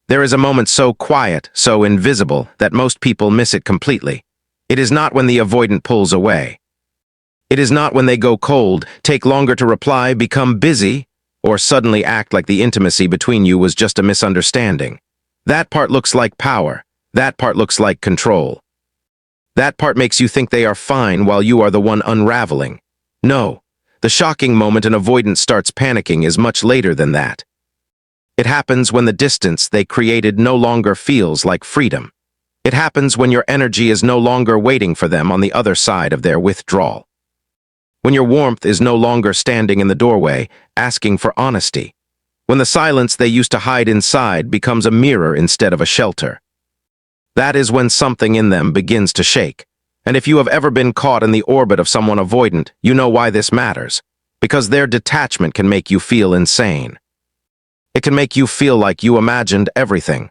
There is a moment so quiet, so invisible, that most people miss it completely. It is not when the avoidant pulls away. It is not when they go cold, take longer to reply, become busy, or suddenly act like the intimacy between you was just a misunderstanding. That part looks like power. That part looks like control. That part makes you think they are fine while you are the one unraveling. No, the shocking moment an avoidant starts panicking is much later than that. It happens when the distance they created no longer feels like freedom. It happens when your energy is no longer waiting for them on the other side of their withdrawal. When your warmth is no longer standing in the doorway, asking for honesty. When the silence they used to hide inside becomes a mirror instead of a shelter. That is when something in them begins to shake. And if you have ever been caught in the orbit of someone avoidant, you know why this matters. Because their detachment can make you feel insane. It can make you feel like you imagined everything.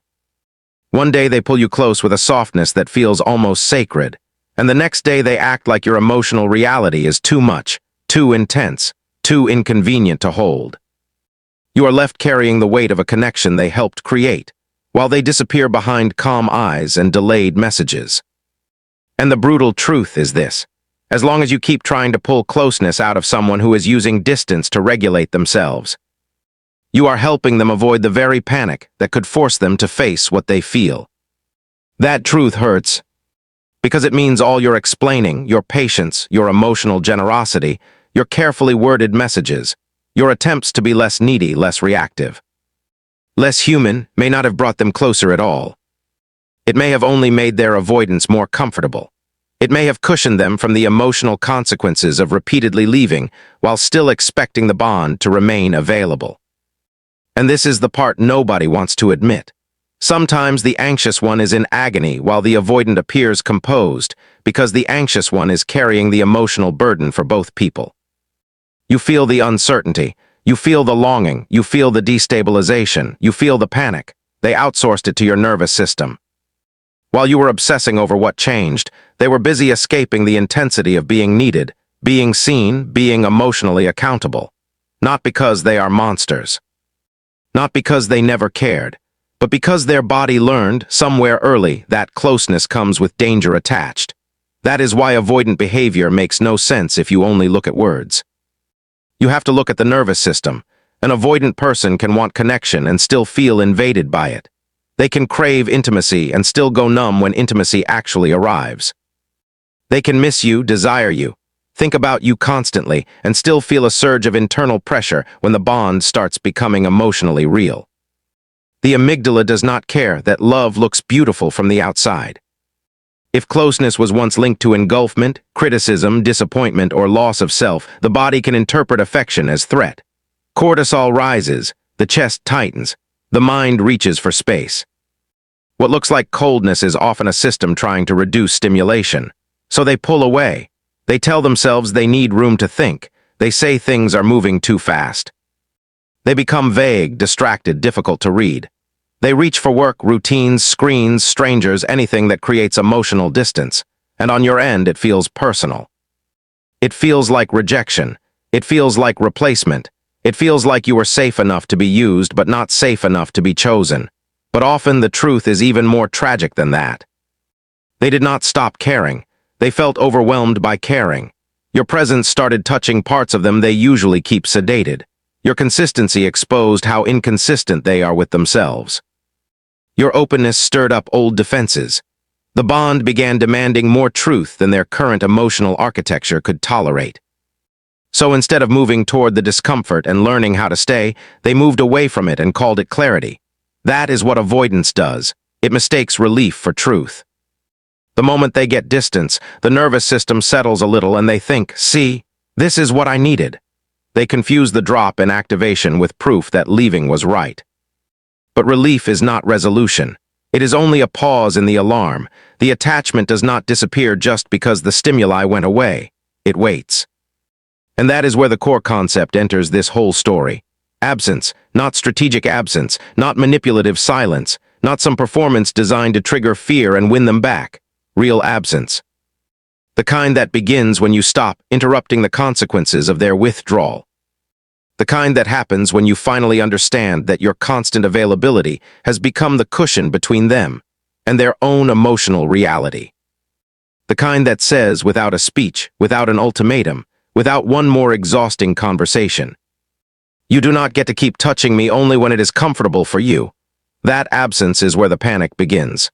One day they pull you close with a softness that feels almost sacred, and the next day they act like your emotional reality is too much, too intense, too inconvenient to hold. You are left carrying the weight of a connection they helped create, while they disappear behind calm eyes and delayed messages. And the brutal truth is this: as long as you keep trying to pull closeness out of someone who is using distance to regulate themselves, you are helping them avoid the very panic that could force them to face what they feel. That truth hurts, because it means all your explaining, your patience, your emotional generosity, your carefully worded messages, your attempts to be less needy, less reactive, less human, may not have brought them closer at all. It may have only made their avoidance more comfortable. It may have cushioned them from the emotional consequences of repeatedly leaving while still expecting the bond to remain available. And this is the part nobody wants to admit. Sometimes the anxious one is in agony while the avoidant appears composed, because the anxious one is carrying the emotional burden for both people. You feel the uncertainty, you feel the longing, you feel the destabilization, you feel the panic. They outsourced it to your nervous system. While you were obsessing over what changed, they were busy escaping the intensity of being needed, being seen, being emotionally accountable. Not because they are monsters. Not because they never cared, but because their body learned, somewhere early, that closeness comes with danger attached. That is why avoidant behavior makes no sense if you only look at words. You have to look at the nervous system. An avoidant person can want connection and still feel invaded by it. They can crave intimacy and still go numb when intimacy actually arrives. They can miss you, desire you, think about you constantly, and still feel a surge of internal pressure when the bond starts becoming emotionally real. The amygdala does not care that love looks beautiful from the outside. If closeness was once linked to engulfment, criticism, disappointment, or loss of self, the body can interpret affection as threat. Cortisol rises, the chest tightens, the mind reaches for space. What looks like coldness is often a system trying to reduce stimulation. So they pull away. They tell themselves they need room to think. They say things are moving too fast. They become vague, distracted, difficult to read. They reach for work, routines, screens, strangers, anything that creates emotional distance. And on your end, it feels personal. It feels like rejection. It feels like replacement. It feels like you were safe enough to be used, but not safe enough to be chosen. But often the truth is even more tragic than that. They did not stop caring. They felt overwhelmed by caring. Your presence started touching parts of them they usually keep sedated. Your consistency exposed how inconsistent they are with themselves. Your openness stirred up old defenses. The bond began demanding more truth than their current emotional architecture could tolerate. So instead of moving toward the discomfort and learning how to stay, they moved away from it and called it clarity. That is what avoidance does. It mistakes relief for truth. The moment they get distance, the nervous system settles a little and they think, see, this is what I needed. They confuse the drop in activation with proof that leaving was right. But relief is not resolution. It is only a pause in the alarm. The attachment does not disappear just because the stimuli went away. It waits. And that is where the core concept enters this whole story. Absence, not strategic absence, not manipulative silence, not some performance designed to trigger fear and win them back. Real absence. The kind that begins when you stop interrupting the consequences of their withdrawal. The kind that happens when you finally understand that your constant availability has become the cushion between them and their own emotional reality. The kind that says, without a speech, without an ultimatum, without one more exhausting conversation, "You do not get to keep touching me only when it is comfortable for you." That absence is where the panic begins.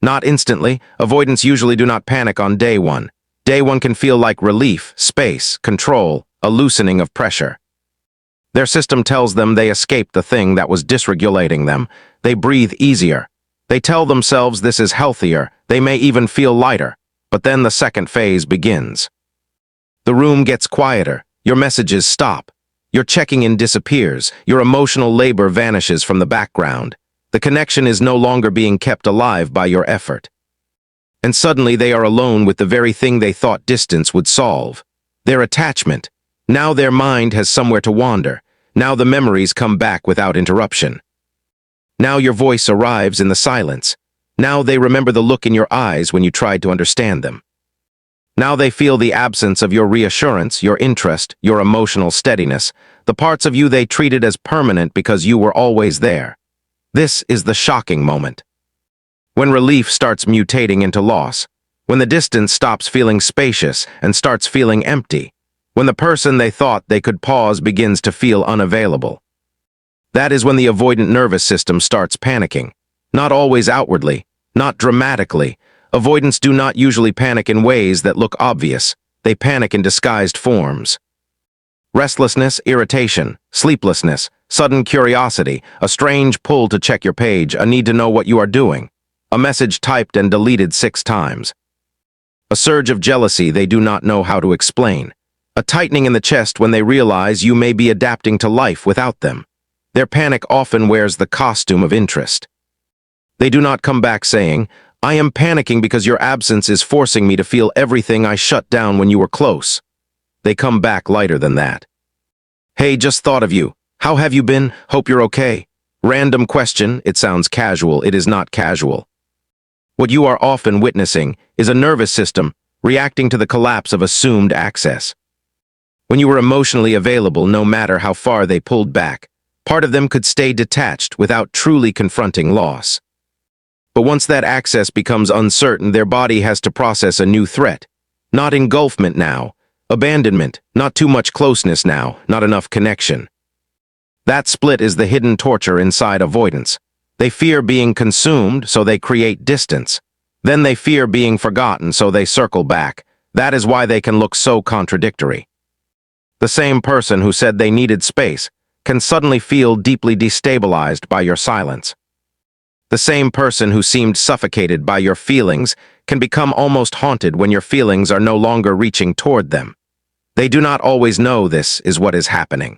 Not instantly, avoidants usually do not panic on day one. Day one can feel like relief, space, control, a loosening of pressure. Their system tells them they escaped the thing that was dysregulating them. They breathe easier. They tell themselves this is healthier. They may even feel lighter. But then the second phase begins. The room gets quieter. Your messages stop. Your checking-in disappears. Your emotional labor vanishes from the background. The connection is no longer being kept alive by your effort. And suddenly they are alone with the very thing they thought distance would solve. Their attachment. Now their mind has somewhere to wander. Now the memories come back without interruption. Now your voice arrives in the silence. Now they remember the look in your eyes when you tried to understand them. Now they feel the absence of your reassurance, your interest, your emotional steadiness, the parts of you they treated as permanent because you were always there. This is the shocking moment. When relief starts mutating into loss, when the distance stops feeling spacious and starts feeling empty, when the person they thought they could pause begins to feel unavailable. That is when the avoidant nervous system starts panicking. Not always outwardly, not dramatically. Avoidants do not usually panic in ways that look obvious. They panic in disguised forms. Restlessness, irritation, sleeplessness, sudden curiosity, a strange pull to check your page, a need to know what you are doing, a message typed and deleted 6 times. A surge of jealousy they do not know how to explain. A tightening in the chest when they realize you may be adapting to life without them. Their panic often wears the costume of interest. They do not come back saying, "I am panicking because your absence is forcing me to feel everything I shut down when you were close." They come back lighter than that. "Hey, just thought of you. How have you been? Hope you're okay." Random question. It sounds casual. It is not casual. What you are often witnessing is a nervous system reacting to the collapse of assumed access. When you were emotionally available, no matter how far they pulled back, part of them could stay detached without truly confronting loss. But once that access becomes uncertain, their body has to process a new threat. Not engulfment now, abandonment, not too much closeness now, not enough connection. That split is the hidden torture inside avoidance. They fear being consumed, so they create distance. Then they fear being forgotten, so they circle back. That is why they can look so contradictory. The same person who said they needed space can suddenly feel deeply destabilized by your silence. The same person who seemed suffocated by your feelings can become almost haunted when your feelings are no longer reaching toward them. They do not always know this is what is happening.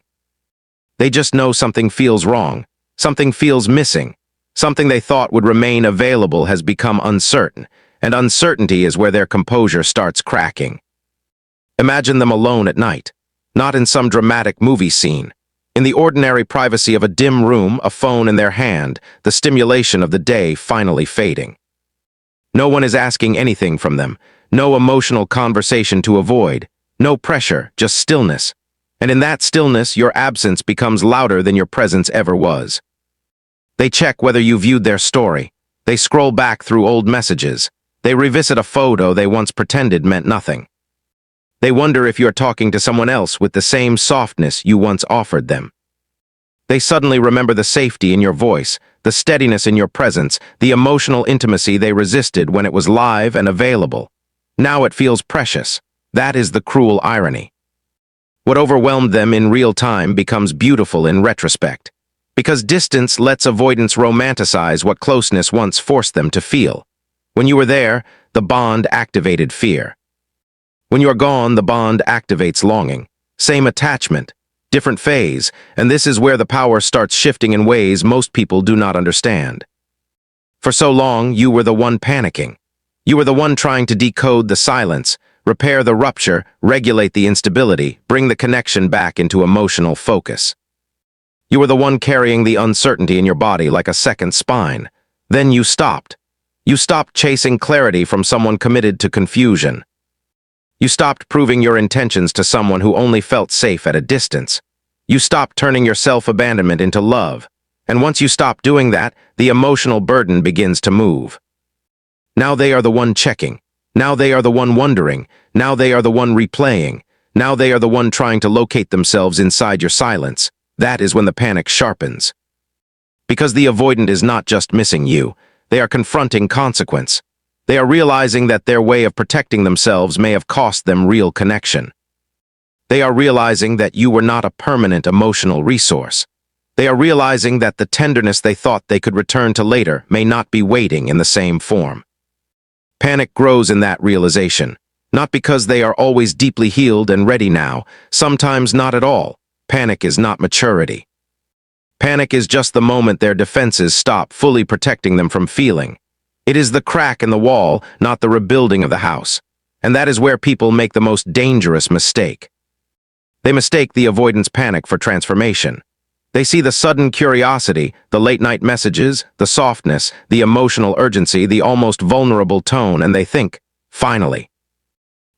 They just know something feels wrong, something feels missing, something they thought would remain available has become uncertain, and uncertainty is where their composure starts cracking. Imagine them alone at night, not in some dramatic movie scene. In the ordinary privacy of a dim room, a phone in their hand, the stimulation of the day finally fading. No one is asking anything from them, no emotional conversation to avoid, no pressure, just stillness. And in that stillness, your absence becomes louder than your presence ever was. They check whether you viewed their story. They scroll back through old messages. They revisit a photo they once pretended meant nothing. They wonder if you're talking to someone else with the same softness you once offered them. They suddenly remember the safety in your voice, the steadiness in your presence, the emotional intimacy they resisted when it was live and available. Now it feels precious. That is the cruel irony. What overwhelmed them in real time becomes beautiful in retrospect. Because distance lets avoidance romanticize what closeness once forced them to feel. When you were there, the bond activated fear. When you're gone, the bond activates longing. Same attachment, different phase, and this is where the power starts shifting in ways most people do not understand. For so long, you were the one panicking. You were the one trying to decode the silence, repair the rupture, regulate the instability, bring the connection back into emotional focus. You were the one carrying the uncertainty in your body like a second spine. Then you stopped. You stopped chasing clarity from someone committed to confusion. You stopped proving your intentions to someone who only felt safe at a distance. You stop turning your self-abandonment into love. And once you stop doing that, the emotional burden begins to move. Now they are the one checking. Now they are the one wondering. Now they are the one replaying. Now they are the one trying to locate themselves inside your silence. That is when the panic sharpens. Because the avoidant is not just missing you, they are confronting consequence. They are realizing that their way of protecting themselves may have cost them real connection. They are realizing that you were not a permanent emotional resource. They are realizing that the tenderness they thought they could return to later may not be waiting in the same form. Panic grows in that realization, not because they are always deeply healed and ready now, sometimes not at all. Panic is not maturity. Panic is just the moment their defenses stop fully protecting them from feeling. It is the crack in the wall, not the rebuilding of the house. And that is where people make the most dangerous mistake. They mistake the avoidance panic for transformation. They see the sudden curiosity, the late-night messages, the softness, the emotional urgency, the almost vulnerable tone, and they think, finally.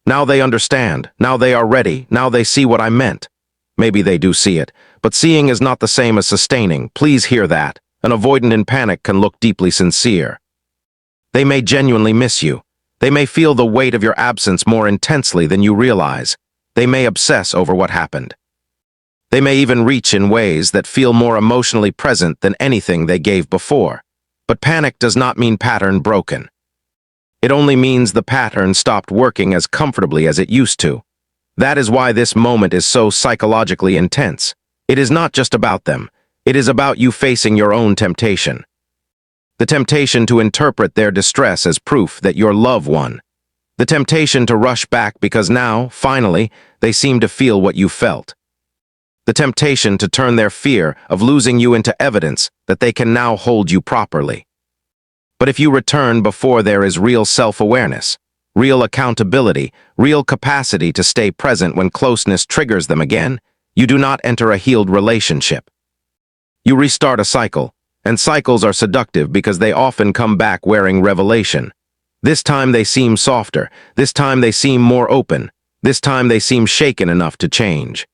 Now they understand, now they are ready, now they see what I meant. Maybe they do see it, but seeing is not the same as sustaining. Please hear that. An avoidant in panic can look deeply sincere. They may genuinely miss you. They may feel the weight of your absence more intensely than you realize. They may obsess over what happened. They may even reach in ways that feel more emotionally present than anything they gave before. But panic does not mean pattern broken. It only means the pattern stopped working as comfortably as it used to. That is why this moment is so psychologically intense. It is not just about them. It is about you facing your own temptation. The temptation to interpret their distress as proof that your love won. The temptation to rush back because now, finally, they seem to feel what you felt. The temptation to turn their fear of losing you into evidence that they can now hold you properly. But if you return before there is real self-awareness, real accountability, real capacity to stay present when closeness triggers them again, you do not enter a healed relationship. You restart a cycle, and cycles are seductive because they often come back wearing revelation. This time they seem softer, this time they seem more open, this time they seem shaken enough to change.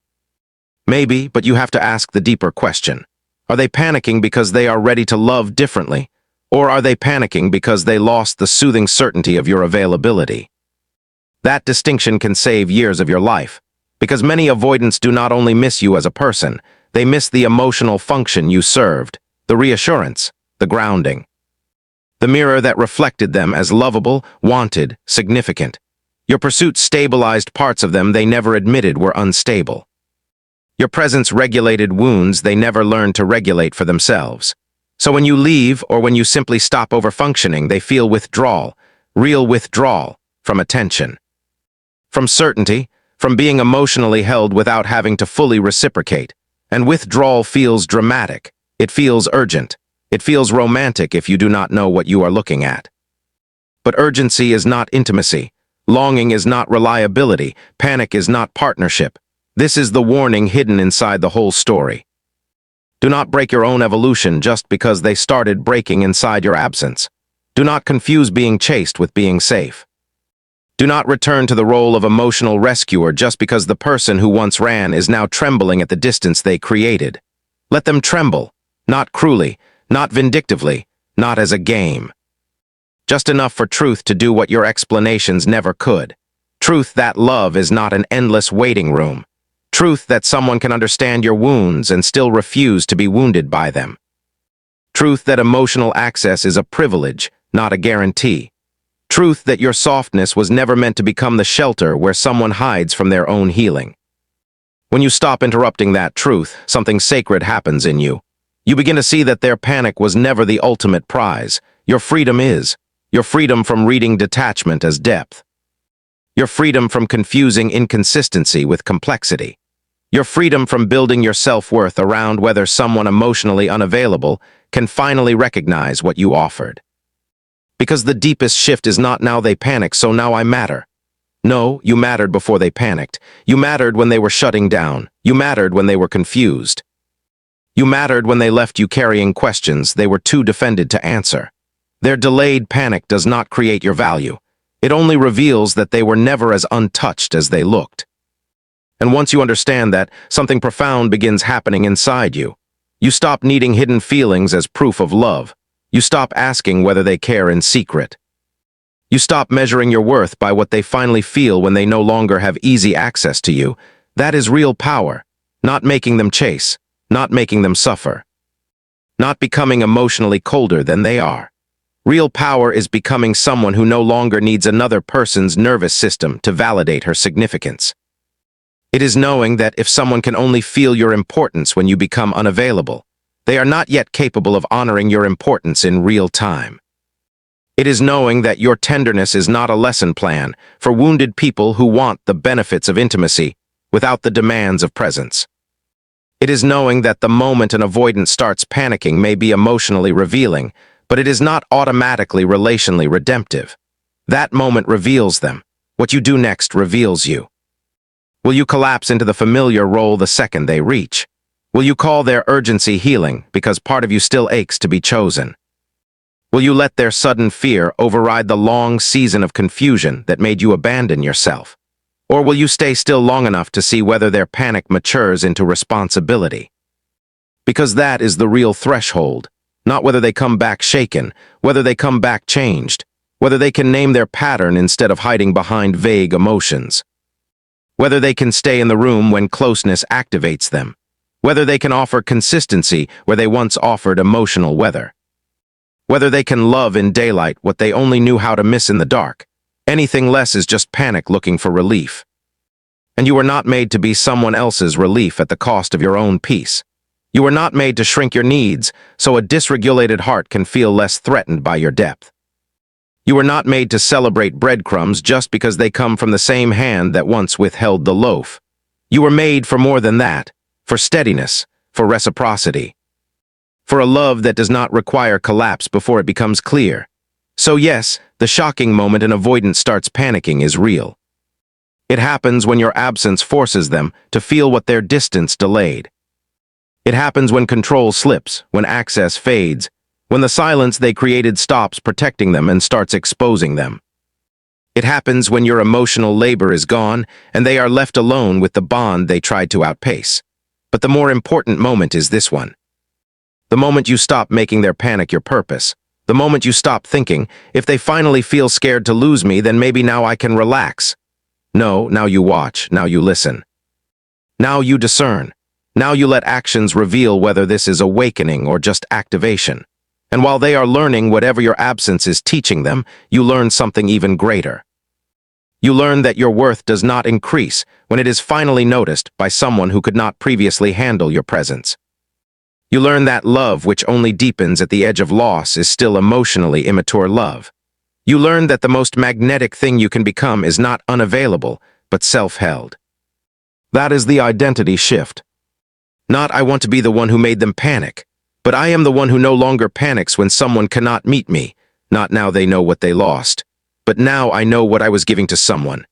Maybe, but you have to ask the deeper question. Are they panicking because they are ready to love differently? Or are they panicking because they lost the soothing certainty of your availability? That distinction can save years of your life, because many avoidants do not only miss you as a person, they miss the emotional function you served, the reassurance, the grounding. The mirror that reflected them as lovable, wanted, significant. Your pursuit stabilized parts of them they never admitted were unstable. Your presence regulated wounds they never learned to regulate for themselves. So when you leave or when you simply stop overfunctioning, they feel withdrawal, real withdrawal, from attention. From certainty, from being emotionally held without having to fully reciprocate. And withdrawal feels dramatic. It feels urgent. It feels romantic if you do not know what you are looking at. But urgency is not intimacy. Longing is not reliability. Panic is not partnership. This is the warning hidden inside the whole story. Do not break your own evolution just because they started breaking inside your absence. Do not confuse being chased with being safe. Do not return to the role of emotional rescuer just because the person who once ran is now trembling at the distance they created. Let them tremble, not cruelly, not vindictively, not as a game. Just enough for truth to do what your explanations never could. Truth that love is not an endless waiting room. Truth that someone can understand your wounds and still refuse to be wounded by them. Truth that emotional access is a privilege, not a guarantee. Truth that your softness was never meant to become the shelter where someone hides from their own healing. When you stop interrupting that truth, something sacred happens in you. You begin to see that their panic was never the ultimate prize. Your freedom is. Your freedom from reading detachment as depth. Your freedom from confusing inconsistency with complexity. Your freedom from building your self-worth around whether someone emotionally unavailable can finally recognize what you offered. Because the deepest shift is not now they panic, so now I matter. No, you mattered before they panicked. You mattered when they were shutting down. You mattered when they were confused. You mattered when they left you carrying questions they were too defended to answer. Their delayed panic does not create your value. It only reveals that they were never as untouched as they looked. And once you understand that, something profound begins happening inside you. You stop needing hidden feelings as proof of love. You stop asking whether they care in secret. You stop measuring your worth by what they finally feel when they no longer have easy access to you. That is real power, not making them chase, not making them suffer, not becoming emotionally colder than they are. Real power is becoming someone who no longer needs another person's nervous system to validate her significance. It is knowing that if someone can only feel your importance when you become unavailable, they are not yet capable of honoring your importance in real time. It is knowing that your tenderness is not a lesson plan for wounded people who want the benefits of intimacy without the demands of presence. It is knowing that the moment an avoidant starts panicking may be emotionally revealing, but it is not automatically relationally redemptive. That moment reveals them. What you do next reveals you. Will you collapse into the familiar role the second they reach? Will you call their urgency healing because part of you still aches to be chosen? Will you let their sudden fear override the long season of confusion that made you abandon yourself? Or will you stay still long enough to see whether their panic matures into responsibility? Because that is the real threshold, not whether they come back shaken, whether they come back changed, whether they can name their pattern instead of hiding behind vague emotions, whether they can stay in the room when closeness activates them, whether they can offer consistency where they once offered emotional weather, whether they can love in daylight what they only knew how to miss in the dark. Anything less is just panic looking for relief. And you were not made to be someone else's relief at the cost of your own peace. You were not made to shrink your needs so a dysregulated heart can feel less threatened by your depth. You were not made to celebrate breadcrumbs just because they come from the same hand that once withheld the loaf. You were made for more than that, for steadiness, for reciprocity, for a love that does not require collapse before it becomes clear. So yes, the shocking moment an avoidant starts panicking is real. It happens when your absence forces them to feel what their distance delayed. It happens when control slips, when access fades, when the silence they created stops protecting them and starts exposing them. It happens when your emotional labor is gone and they are left alone with the bond they tried to outpace. But the more important moment is this one. The moment you stop making their panic your purpose. The moment you stop thinking, if they finally feel scared to lose me, then maybe now I can relax. No, now you watch, now you listen. Now you discern. Now you let actions reveal whether this is awakening or just activation. And while they are learning whatever your absence is teaching them, you learn something even greater. You learn that your worth does not increase when it is finally noticed by someone who could not previously handle your presence. You learn that love, which only deepens at the edge of loss, is still emotionally immature love. You learn that the most magnetic thing you can become is not unavailable, but self-held. That is the identity shift. Not I want to be the one who made them panic, but I am the one who no longer panics when someone cannot meet me. Not now they know what they lost, but now I know what I was giving to someone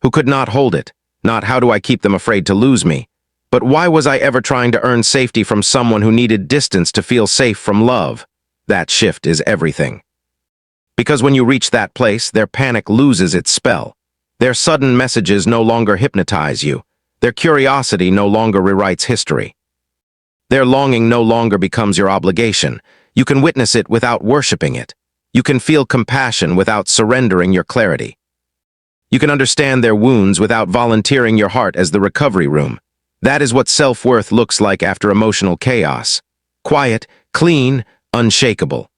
who could not hold it. Not how do I keep them afraid to lose me, but why was I ever trying to earn safety from someone who needed distance to feel safe from love? That shift is everything. Because when you reach that place, their panic loses its spell. Their sudden messages no longer hypnotize you. Their curiosity no longer rewrites history. Their longing no longer becomes your obligation. You can witness it without worshiping it. You can feel compassion without surrendering your clarity. You can understand their wounds without volunteering your heart as the recovery room. That is what self-worth looks like after emotional chaos. Quiet, clean, unshakable.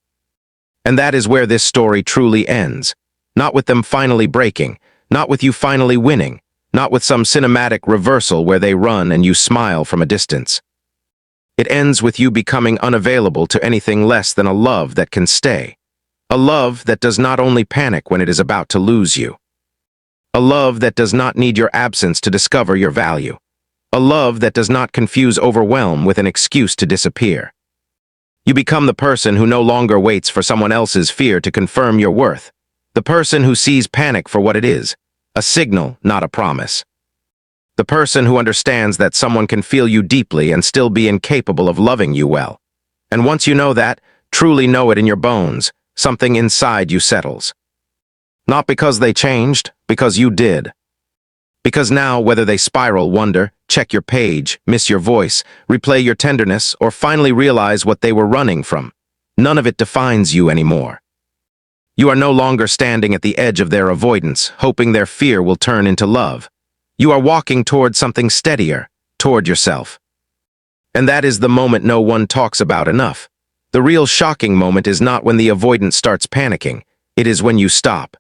And that is where this story truly ends. Not with them finally breaking, not with you finally winning, not with some cinematic reversal where they run and you smile from a distance. It ends with you becoming unavailable to anything less than a love that can stay. A love that does not only panic when it is about to lose you. A love that does not need your absence to discover your value. A love that does not confuse overwhelm with an excuse to disappear. You become the person who no longer waits for someone else's fear to confirm your worth. The person who sees panic for what it is, a signal, not a promise. The person who understands that someone can feel you deeply and still be incapable of loving you well. And once you know that, truly know it in your bones, something inside you settles. Not because they changed, because you did. Because now, whether they spiral, wonder, check your page, miss your voice, replay your tenderness, or finally realize what they were running from, none of it defines you anymore. You are no longer standing at the edge of their avoidance, hoping their fear will turn into love. You are walking toward something steadier, toward yourself. And that is the moment no one talks about enough. The real shocking moment is not when the avoidant starts panicking. It is when you stop.